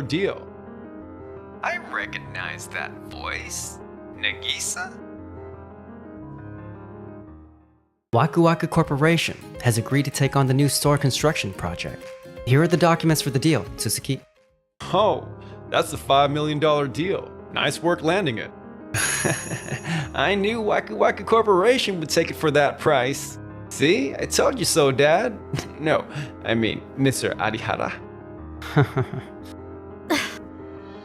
deal. I recognize that voice. Nagisa? Waku Waku Corporation has agreed to take on the new store construction project. Here are the documents for the deal, Suzuki. Oh, that's a $5 million deal. Nice work landing it. I knew Waku Waku Corporation would take it for that price. See, I told you so, Dad. No, I mean, Mr. Arihara.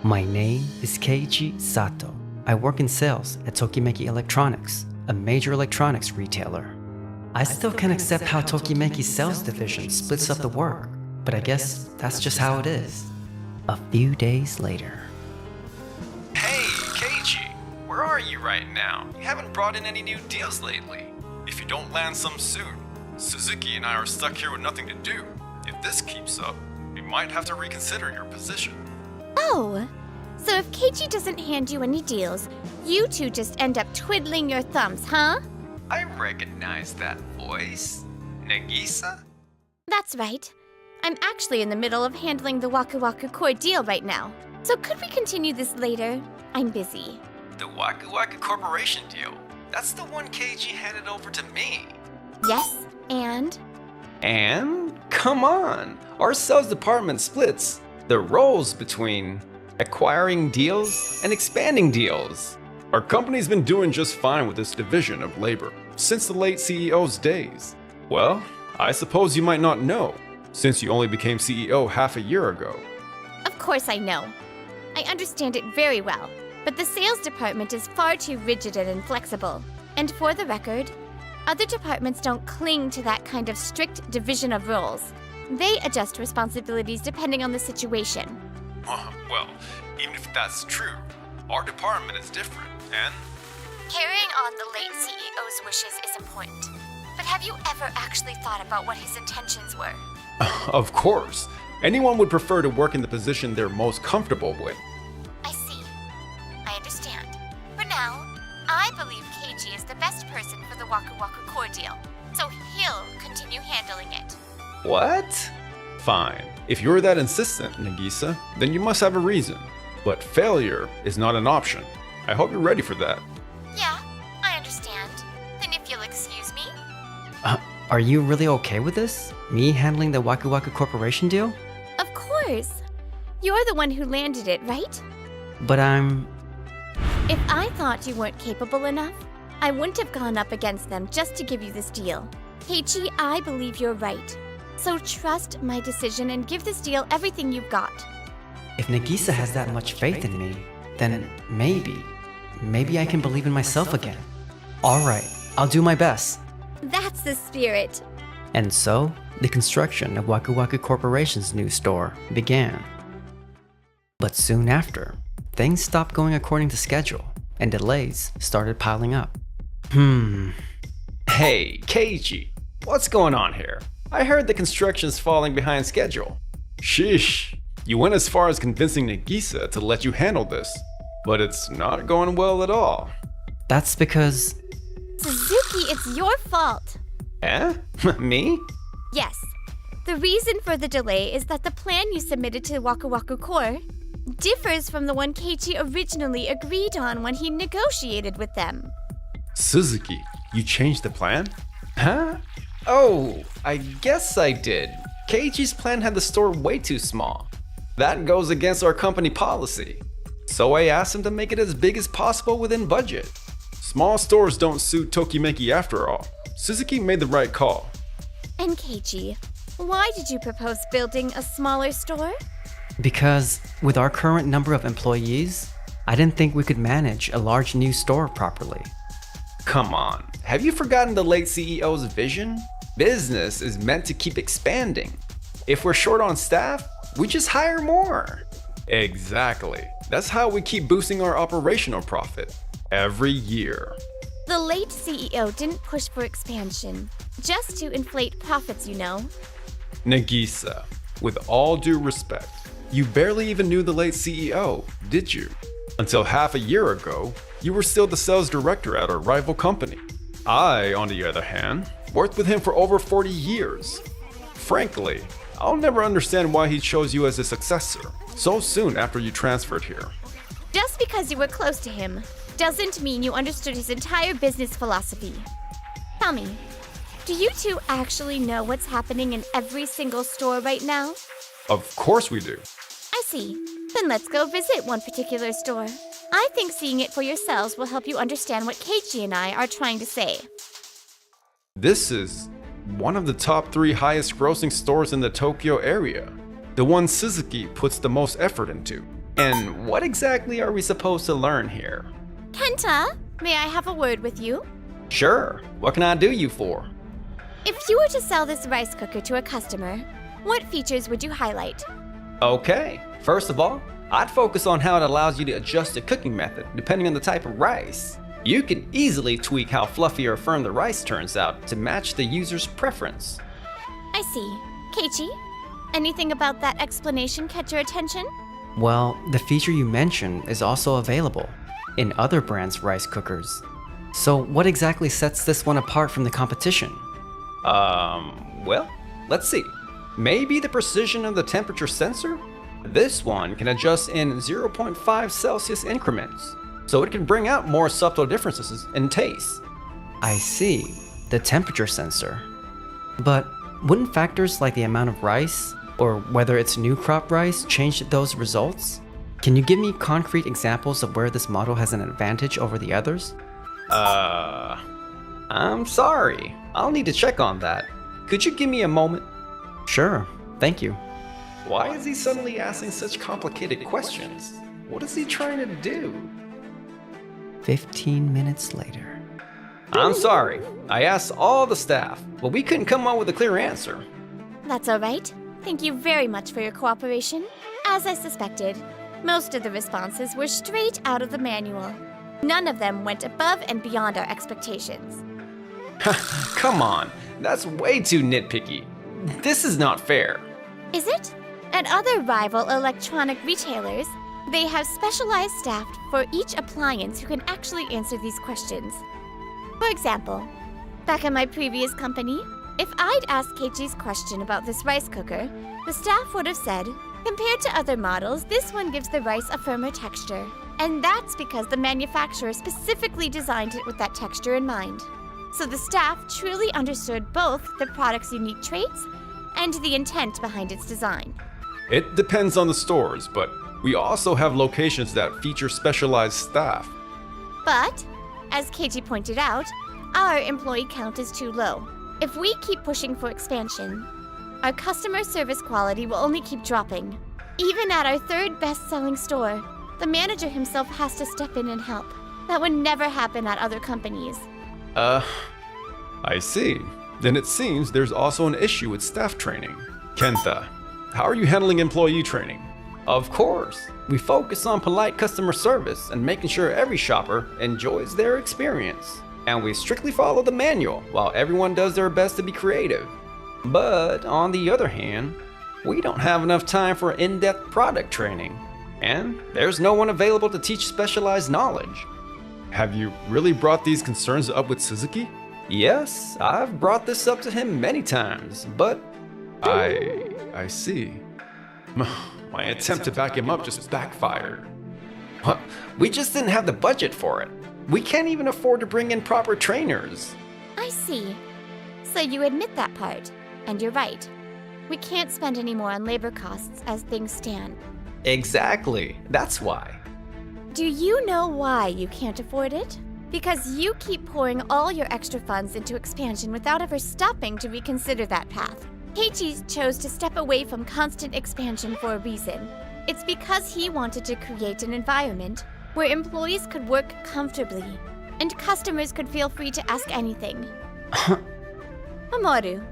My name is Keiji Sato. I work in sales at Tokimeki Electronics, a major electronics retailer. I still can't accept how Tokimeki's sales division splits up the work, but I guess that's just how it is. A few days later. Hey, Keiji, where are you right now? You haven't brought in any new deals lately. If you don't land some soon, Suzuki and I are stuck here with nothing to do. If this keeps up, we might have to reconsider your position. Oh, so if Keiji doesn't hand you any deals, you two just end up twiddling your thumbs, huh? I recognize that voice. Nagisa? That's right. I'm actually in the middle of handling the Waku Waku Core deal right now. So could we continue this later? I'm busy. The Waku Waku Corporation deal. That's the one Keiji handed over to me. Yes, and? And? Come on! Our sales department splits the roles between acquiring deals and expanding deals. Our company's been doing just fine with this division of labor since the late CEO's days. Well, I suppose you might not know, since you only became CEO half a year ago. Of course I know. I understand it very well, but the sales department is far too rigid and inflexible. And for the record, other departments don't cling to that kind of strict division of roles. They adjust responsibilities depending on the situation. Well, even if that's true, our department is different, and Carrying on the late CEO's wishes is important. But have you ever actually thought about what his intentions were? of course, anyone would prefer to work in the position they're most comfortable with. I see. I understand. For now, I believe Keiji is the best person for the Waku Waku Core deal, so he'll continue handling it. What? Fine. If you're that insistent, Nagisa, then you must have a reason. But failure is not an option. I hope you're ready for that. Yeah, I understand. Then if you'll excuse me. Are you really okay with this? Me handling the Waku Waku Corporation deal? Of course. You're the one who landed it, right? But I'm... If I thought you weren't capable enough, I wouldn't have gone up against them just to give you this deal. Keiichi, I believe you're right. So trust my decision and give this deal everything you've got. If Nagisa has that much faith in me, then maybe I can believe in myself again. Alright, I'll do my best. That's the spirit. And so, the construction of Waku Waku Corporation's new store began. But soon after, things stopped going according to schedule, and delays started piling up. Hey, Keiji, what's going on here? I heard the construction's falling behind schedule. Sheesh, you went as far as convincing Nagisa to let you handle this, but it's not going well at all. That's because... Suzuki, it's your fault. Eh? Me? Yes. The reason for the delay is that the plan you submitted to Waku Waku Core differs from the one Keiichi originally agreed on when he negotiated with them. Suzuki, you changed the plan? Huh? Oh, I guess I did. Keiichi's plan had the store way too small. That goes against our company policy. So I asked him to make it as big as possible within budget. Small stores don't suit Tokimeki after all. Suzuki made the right call. And Keiichi, why did you propose building a smaller store? Because with our current number of employees, I didn't think we could manage a large new store properly. Come on, have you forgotten the late CEO's vision? Business is meant to keep expanding. If we're short on staff, we just hire more. Exactly. That's how we keep boosting our operational profit every year. The late CEO didn't push for expansion, just to inflate profits, you know. Nagisa, with all due respect, you barely even knew the late CEO, did you? Until half a year ago, you were still the sales director at our rival company. I, on the other hand, worked with him for over 40 years. Frankly, I'll never understand why he chose you as his successor so soon after you transferred here. Just because you were close to him doesn't mean you understood his entire business philosophy. Tell me, do you two actually know what's happening in every single store right now? Of course we do. I see. Then let's go visit one particular store. I think seeing it for yourselves will help you understand what Keiichi and I are trying to say. This is one of the top 3 highest grossing stores in the Tokyo area. The one Suzuki puts the most effort into. And what exactly are we supposed to learn here? Kenta, may I have a word with you? Sure, what can I do you for? If you were to sell this rice cooker to a customer, what features would you highlight? Okay, first of all, I'd focus on how it allows you to adjust the cooking method depending on the type of rice. You can easily tweak how fluffy or firm the rice turns out to match the user's preference. I see. Keiichi, anything about that explanation catch your attention? Well, the feature you mentioned is also available in other brands' rice cookers. So what exactly sets this one apart from the competition? Well, let's see. Maybe the precision of the temperature sensor? This one can adjust in 0.5 Celsius increments, so it can bring out more subtle differences in taste. I see, the temperature sensor. But wouldn't factors like the amount of rice, or whether it's new crop rice, change those results? Can you give me concrete examples of where this model has an advantage over the others? I'm sorry. I'll need to check on that. Could you give me a moment? Sure, thank you. Why is he suddenly asking such complicated questions? What is he trying to do? 15 minutes later. I'm sorry. I asked all the staff, but we couldn't come up with a clear answer. That's all right. Thank you very much for your cooperation. As I suspected, most of the responses were straight out of the manual. None of them went above and beyond our expectations. Come on, that's way too nitpicky. This is not fair. Is it? At other rival electronic retailers, they have specialized staff for each appliance who can actually answer these questions. For example, back at my previous company, if I'd asked Keiichi's question about this rice cooker, the staff would have said, compared to other models, this one gives the rice a firmer texture. And that's because the manufacturer specifically designed it with that texture in mind. So the staff truly understood both the product's unique traits and the intent behind its design. It depends on the stores, but we also have locations that feature specialized staff. But, as Keiichi pointed out, our employee count is too low. If we keep pushing for expansion, our customer service quality will only keep dropping. Even at our third best-selling store, the manager himself has to step in and help. That would never happen at other companies. I see. Then it seems there's also an issue with staff training. Kenta, how are you handling employee training? Of course. We focus on polite customer service and making sure every shopper enjoys their experience. And we strictly follow the manual while everyone does their best to be creative. But on the other hand, we don't have enough time for in-depth product training. And there's no one available to teach specialized knowledge. Have you really brought these concerns up with Suzuki? Yes, I've brought this up to him many times, but I see. My attempt to back him up just backfired. What? We just didn't have the budget for it. We can't even afford to bring in proper trainers. I see. So you admit that part, and you're right. We can't spend any more on labor costs as things stand. Exactly, that's why. Do you know why you can't afford it? Because you keep pouring all your extra funds into expansion without ever stopping to reconsider that path. Keiichi chose to step away from constant expansion for a reason. It's because he wanted to create an environment where employees could work comfortably and customers could feel free to ask anything. Mamoru,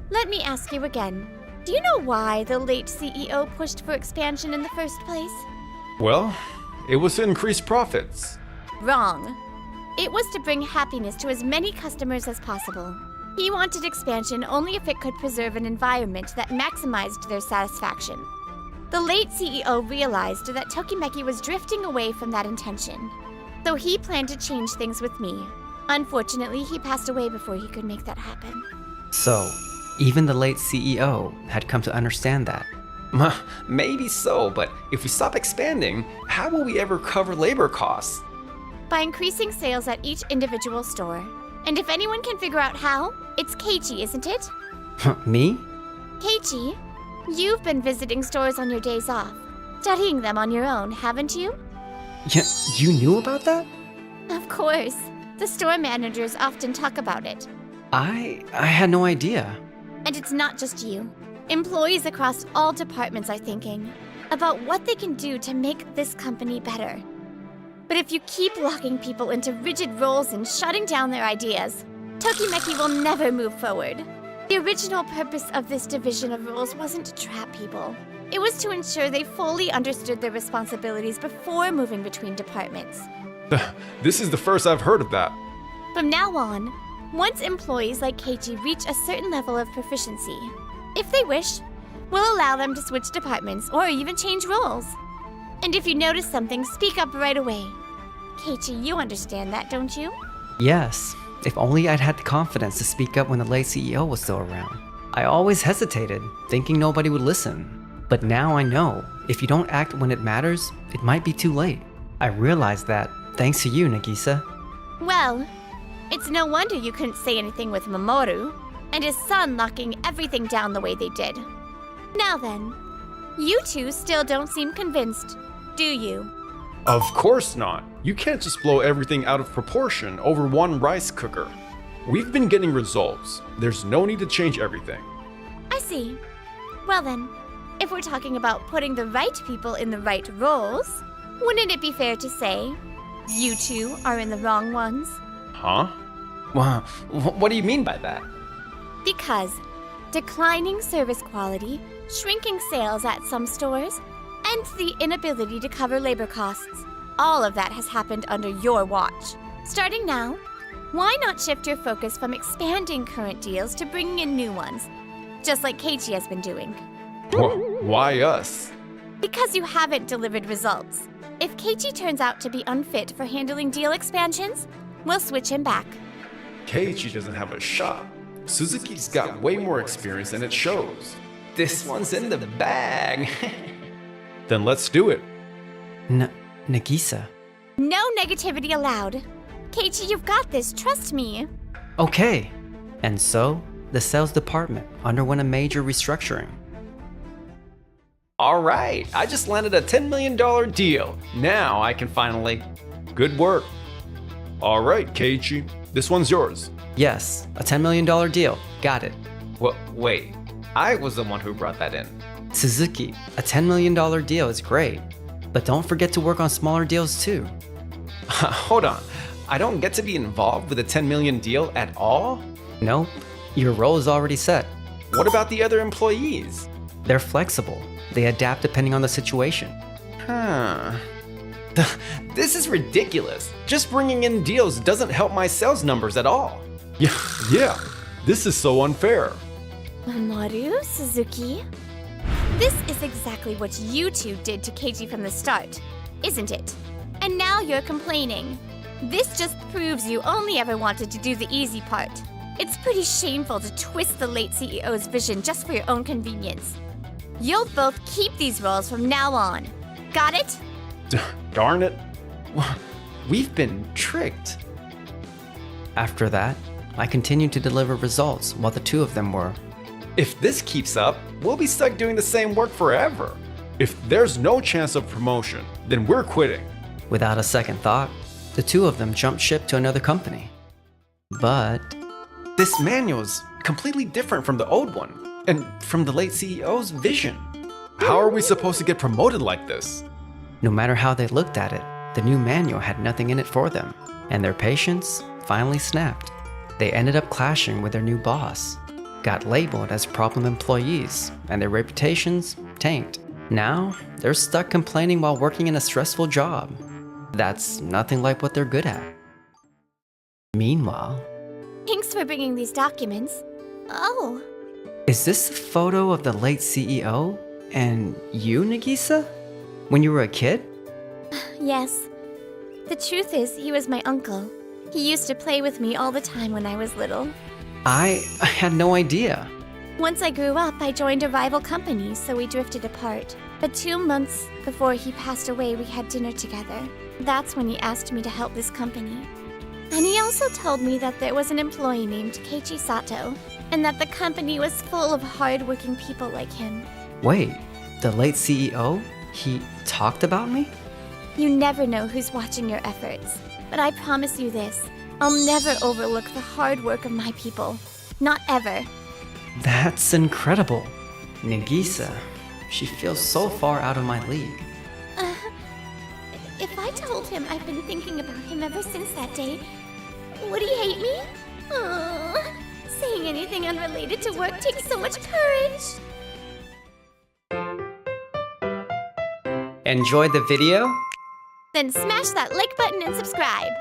let me ask you again. Do you know why the late CEO pushed for expansion in the first place? Well, it was to increase profits. Wrong. It was to bring happiness to as many customers as possible. He wanted expansion only if it could preserve an environment that maximized their satisfaction. The late CEO realized that Tokimeki was drifting away from that intention, so he planned to change things with me. Unfortunately, he passed away before he could make that happen. So, Even the late CEO had come to understand that. Maybe so, but if we stop expanding, how will we ever cover labor costs? By increasing sales at each individual store. And if anyone can figure out how, it's Keiichi, isn't it? Me? Keiichi, you've been visiting stores on your days off, studying them on your own, haven't you? Yeah, you knew about that? Of course. The store managers often talk about it. I had no idea. And it's not just you. Employees across all departments are thinking about what they can do to make this company better. But if you keep locking people into rigid roles and shutting down their ideas, Tokimeki will never move forward. The original purpose of this division of roles wasn't to trap people. It was to ensure they fully understood their responsibilities before moving between departments. This is the first I've heard of that. From now on, once employees like Keiichi reach a certain level of proficiency, if they wish, we'll allow them to switch departments or even change roles. And if you notice something, speak up right away. Keiichi, you understand that, don't you? Yes, if only I'd had the confidence to speak up when the late CEO was still around. I always hesitated, thinking nobody would listen. But now I know, if you don't act when it matters, it might be too late. I realized that, thanks to you, Nagisa. Well, it's no wonder you couldn't say anything with Mamoru, and his son locking everything down the way they did. Now then, you two still don't seem convinced, do you? Of course not. You can't just blow everything out of proportion over one rice cooker. We've been getting results. There's no need to change everything. I see. Well then, if we're talking about putting the right people in the right roles, wouldn't it be fair to say you two are in the wrong ones? Huh? Well, what do you mean by that? Because declining service quality, shrinking sales at some stores, and the inability to cover labor costs, all of that has happened under your watch. Starting now, why not shift your focus from expanding current deals to bringing in new ones, just like Keiichi has been doing? Why us? Because you haven't delivered results. If Keiichi turns out to be unfit for handling deal expansions, we'll switch him back. Keiichi doesn't have a shot. Suzuki's got way more experience and it shows. This one's in the bag. Then let's do it. Nagisa. No negativity allowed. Keiichi, you've got this, trust me. Okay. And so, the sales department underwent a major restructuring. All right, I just landed a $10 million deal. Now I can finally... Good work. All right, Keiichi, this one's yours. Yes, a $10 million deal. Got it. Wait, I was the one who brought that in. Suzuki, a $10 million deal is great, but don't forget to work on smaller deals too. Hold on, I don't get to be involved with a 10 million deal at all? Nope, your role is already set. What about the other employees? They're flexible. They adapt depending on the situation. This is ridiculous. Just bringing in deals doesn't help my sales numbers at all. Yeah, this is so unfair. Mamoru, Suzuki? This is exactly what you two did to Keiichi from the start, isn't it? And now you're complaining. This just proves you only ever wanted to do the easy part. It's pretty shameful to twist the late CEO's vision just for your own convenience. You'll both keep these roles from now on. Got it? Darn it. We've been tricked. After that, I continued to deliver results while the two of them were. If this keeps up, we'll be stuck doing the same work forever. If there's no chance of promotion, then we're quitting. Without a second thought, the two of them jumped ship to another company. But this manual's completely different from the old one, and from the late CEO's vision. How are we supposed to get promoted like this? no matter how they looked at it, the new manual had nothing in it for them, and their patience finally snapped. They ended up clashing with their new boss, got labeled as problem employees, and their reputations tanked. Now, they're stuck complaining while working in a stressful job. That's nothing like what they're good at. Meanwhile, Thanks for bringing these documents. Oh, is this a photo of the late CEO and you, Nagisa? When you were a kid? yes. The truth is, he was my uncle. He used to play with me all the time when I was little. I had no idea. Once I grew up, I joined a rival company, so we drifted apart. But 2 months before he passed away, we had dinner together. That's when he asked me to help this company. And he also told me that there was an employee named Keiichi Sato, and that the company was full of hard-working people like him. Wait, the late CEO? He talked about me? You never know who's watching your efforts. But I promise you this, I'll never overlook the hard work of my people. Not ever. That's incredible. Nagisa, she feels so far out of my league. If I told him I've been thinking about him ever since that day, would he hate me? Saying anything unrelated to work takes so much courage. Enjoyed the video? Then smash that like button and subscribe.